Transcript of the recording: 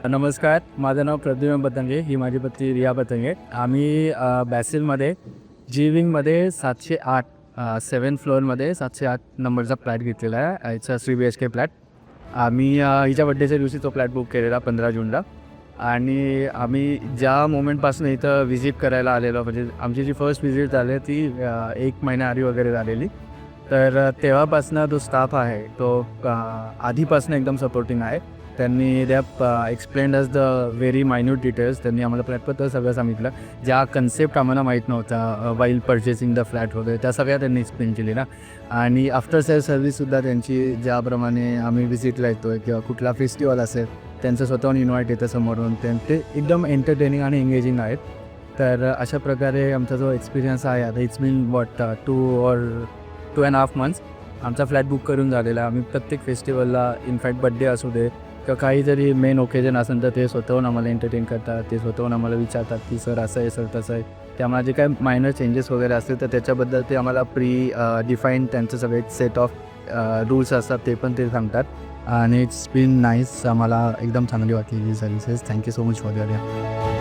नमस्कार, माझं नाव प्रद्युम्न पतंगे, ही माझी पत्नी रिया पतंगे. आम्ही बॅसिलमध्ये जी विंगमध्ये 708 7th फ्लोअरमध्ये 708 नंबरचा फ्लॅट घेतलेला आहे. It's a 3 BHK flat. आम्ही हिच्या बड्डेच्या दिवशी तो फ्लॅट बुक केलेला 15 जूनला. आणि आम्ही ज्या मोमेंटपासून इथं व्हिजिट करायला आलेलो, म्हणजे आमची जी फर्स्ट व्हिजिट झाली ती 1 महिन्याआधी वगैरे झालेली. तर तेव्हापासून जो स्टाफ आहे तो आधीपासून एकदम सपोर्टिंग आहे. त्यांनी explained us the very minute details. त्यांनी आम्हाला फ्लॅटबद्दल सगळं सांगितलं. ज्या कन्सेप्ट आम्हाला माहीत नव्हता वाईल परचेसिंग द फ्लॅट वगैरे, त्या सगळ्या त्यांनी एक्सप्लेन केलेल्या. आणि आफ्टर सेल सर्व्हिससुद्धा त्यांची, ज्याप्रमाणे आम्ही व्हिजिटला येतो आहे किंवा कुठला फेस्टिवल असेल, त्यांचं स्वतःहून इन्व्हाइट येतं समोरून. ते एकदम एंटरटेनिंग आणि एंगेजिंग आहेत. तर अशा प्रकारे आमचा जो एक्सपिरियन्स आहे, आता इट्स बीन 2.5 months आमचा फ्लॅट बुक करून झालेला आहे. आम्ही प्रत्येक फेस्टिवलला, इनफॅक्ट बड्डे असू दे किंवा काही जरी मेन ओकेजन असेल तर ते स्वतःहून आम्हाला एंटरटेन करतात. ते स्वतःहून आम्हाला विचारतात की सर असं आहे, सर तसं आहे. त्यामुळे जे काही मायनर चेंजेस वगैरे असतील तर त्याच्याबद्दल ते आम्हाला डिफाईन त्यांचं सगळे सेट ऑफ रूल्स असतात, ते पण ते सांगतात. आणि इट्स बीन नाईस. आम्हाला एकदम चांगली वाटली ही services. Thank you so much for your.